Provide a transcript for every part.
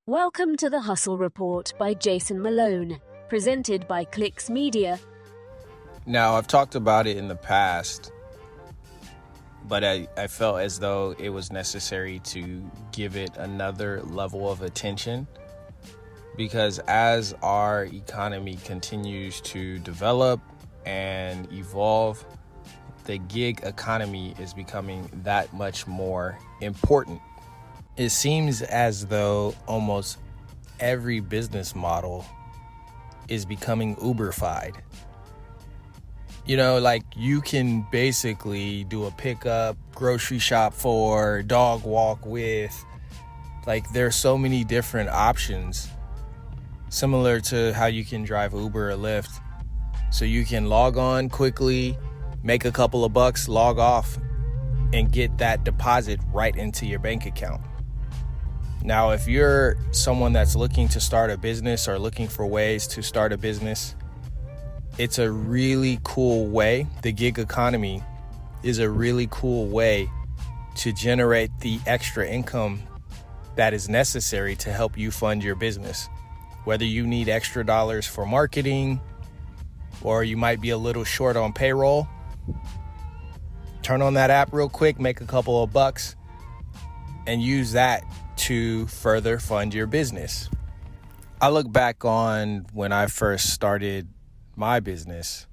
Welcome to the Hustle Report by Jason Malone, presented by Clicks Media. Now, I've talked about it in the past, but I felt as though it was necessary to give it another level of attention because as our economy continues to develop and evolve, the gig economy is becoming that much more important. It seems as though almost every business model is becoming Uber-fied. You know, like you can basically do a pickup, grocery shop for, dog walk with. Like there's so many different options, similar to how you can drive Uber or Lyft. So you can log on quickly, make a couple of bucks, log off, and get that deposit right into your bank account. Now, if you're someone that's looking to start a business or looking for ways to start a business, it's a really cool way. The gig economy is a really cool way to generate the extra income that is necessary to help you fund your business. Whether you need extra dollars for marketing or you might be a little short on payroll, turn on that app real quick, make a couple of bucks, and use that to further fund your business. I look back on when I first started my business,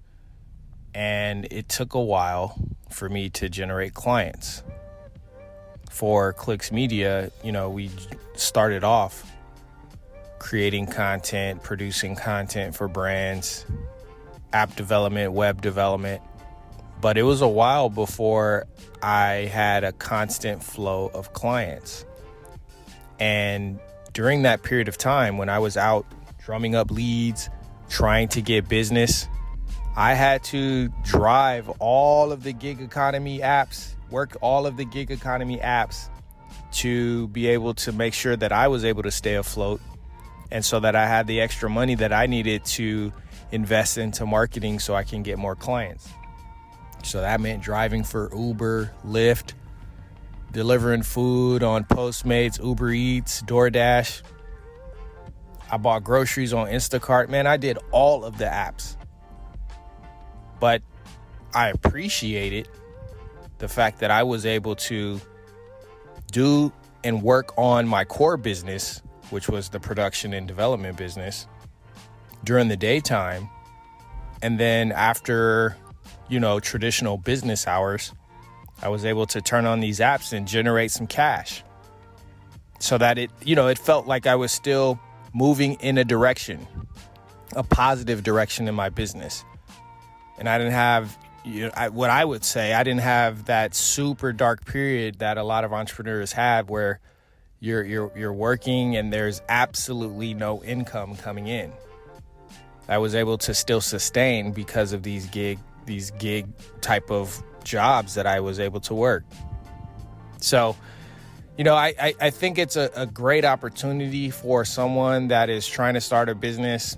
and it took a while for me to generate clients. For Clicks Media, we started off creating content, producing content for brands, app development, web development. But it was a while before I had a constant flow of clients. And during that period of time, when I was out drumming up leads, trying to get business, I had to drive all of the gig economy apps, work all of the gig economy apps to be able to make sure that I was able to stay afloat. And so that I had the extra money that I needed to invest into marketing so I can get more clients. So that meant driving for Uber, Lyft, delivering food on Postmates, Uber Eats, DoorDash. I bought groceries on Instacart. Man, I did all of the apps. But I appreciated the fact that I was able to do and work on my core business, which was the production and development business, during the daytime. And then after, traditional business hours, I was able to turn on these apps and generate some cash so that it felt like I was still moving in a positive direction in my business. And I didn't have, I didn't have that super dark period that a lot of entrepreneurs have where you're working and there's absolutely no income coming in. I was able to still sustain because of these gig type of jobs that I was able to work. So, I think it's a great opportunity for someone that is trying to start a business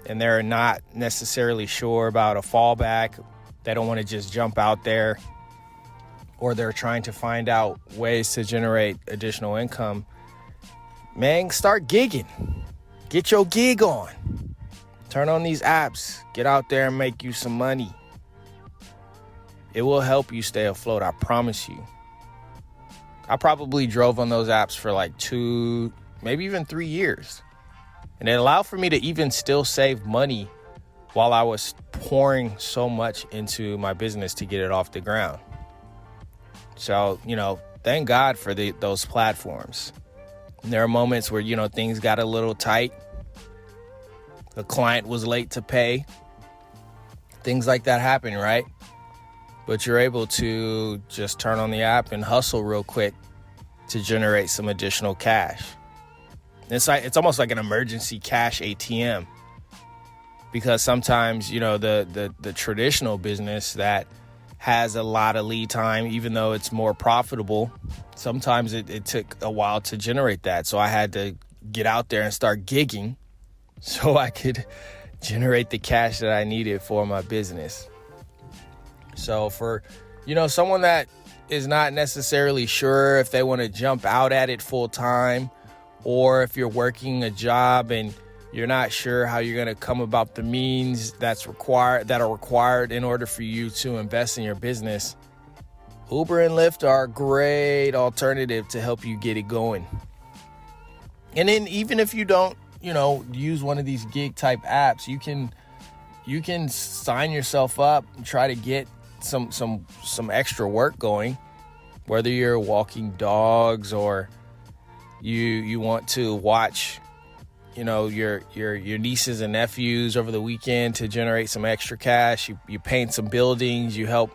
and they're not necessarily sure about a fallback. They don't want to just jump out there, or they're trying to find out ways to generate additional income. Man, start gigging. Get your gig on. Turn on these apps. Get out there and make you some money. It will help you stay afloat, I promise you. I probably drove on those apps for like 2, maybe even 3 years. And it allowed for me to even still save money while I was pouring so much into my business to get it off the ground. So, thank God for those platforms. And there are moments where, things got a little tight. The client was late to pay. Things like that happen, right? But you're able to just turn on the app and hustle real quick to generate some additional cash. It's almost like an emergency cash ATM, because sometimes, the traditional business that has a lot of lead time, even though it's more profitable, sometimes it took a while to generate that. So I had to get out there and start gigging so I could generate the cash that I needed for my business. So for, someone that is not necessarily sure if they want to jump out at it full time, or if you're working a job and you're not sure how you're going to come about the means that are required in order for you to invest in your business, Uber and Lyft are a great alternative to help you get it going. And then even if you don't, use one of these gig type apps, you can sign yourself up and try to get some extra work going, whether you're walking dogs or you want to watch your nieces and nephews over the weekend to generate some extra cash. You paint some buildings, you help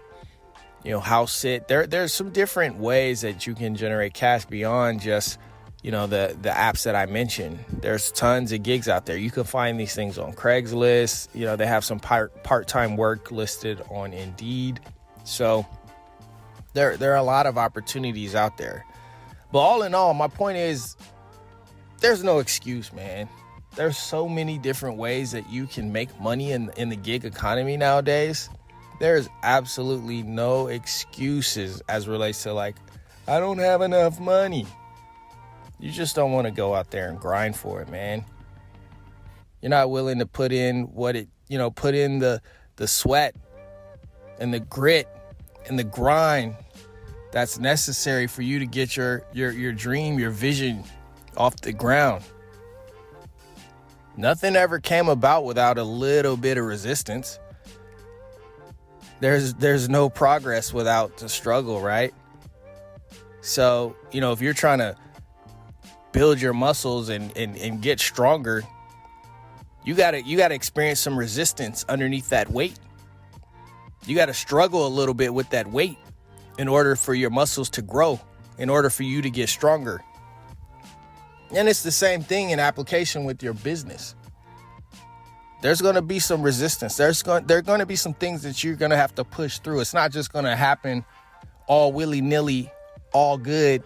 house sit. There's some different ways that you can generate cash beyond just the apps that I mentioned. There's tons of gigs out there. You can find these things on Craigslist. They have some part-time work listed on Indeed. So there are a lot of opportunities out there. But all in all, my point is, there's no excuse, man. There's so many different ways that you can make money in the gig economy nowadays. There's absolutely no excuses as relates to I don't have enough money. You just don't want to go out there and grind for it, man. You're not willing to put in the sweat and the grit and the grind that's necessary for you to get your dream, your vision off the ground. Nothing ever came about without a little bit of resistance. There's no progress without the struggle, right? So, if you're trying to build your muscles and get stronger, you gotta experience some resistance underneath that weight. You gotta struggle a little bit with that weight in order for your muscles to grow, in order for you to get stronger. And it's the same thing in application with your business. There's going to be some resistance. There are going to be some things that you're going to have to push through. It's not just going to happen all willy-nilly, all good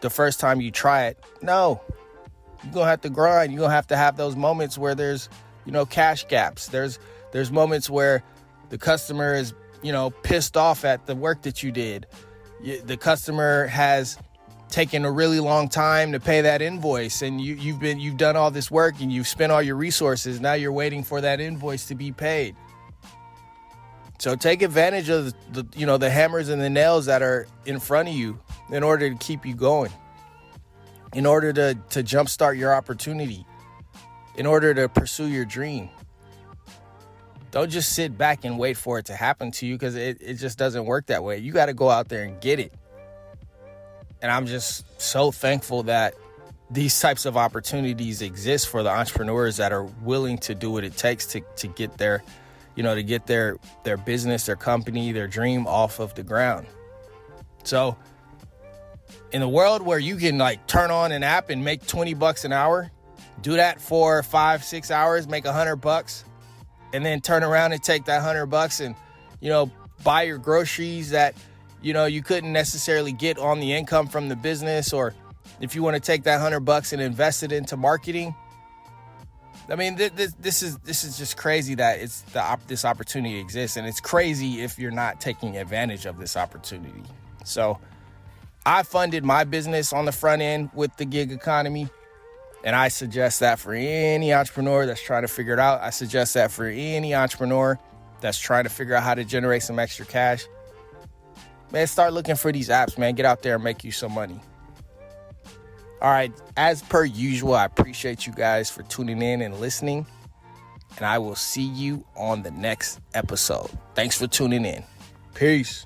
the first time you try it. No, you're going to have to grind. You're going to have those moments where there's, cash gaps. There's moments where the customer is, pissed off at the work that you did. The customer has taken a really long time to pay that invoice, and you've done all this work and you've spent all your resources. Now you're waiting for that invoice to be paid. So take advantage of the hammers and the nails that are in front of you in order to keep you going, in order to jumpstart your opportunity, in order to pursue your dream. Don't just sit back and wait for it to happen to you, because it just doesn't work that way. You got to go out there and get it. And I'm just so thankful that these types of opportunities exist for the entrepreneurs that are willing to do what it takes to get their business, their company, their dream off of the ground. So in the world where you can turn on an app and make $20 an hour, do that for 5-6 hours, make $100, and then turn around and take that $100 and, buy your groceries that, you couldn't necessarily get on the income from the business, or if you want to take that $100 and invest it into marketing. I mean, this is just crazy that this opportunity exists, and it's crazy if you're not taking advantage of this opportunity. So I funded my business on the front end with the gig economy, and I suggest that for any entrepreneur that's trying to figure it out. I suggest that for any entrepreneur that's trying to figure out how to generate some extra cash. Man, start looking for these apps, man. Get out there and make you some money. All right, as per usual, I appreciate you guys for tuning in and listening, and I will see you on the next episode. Thanks for tuning in. Peace.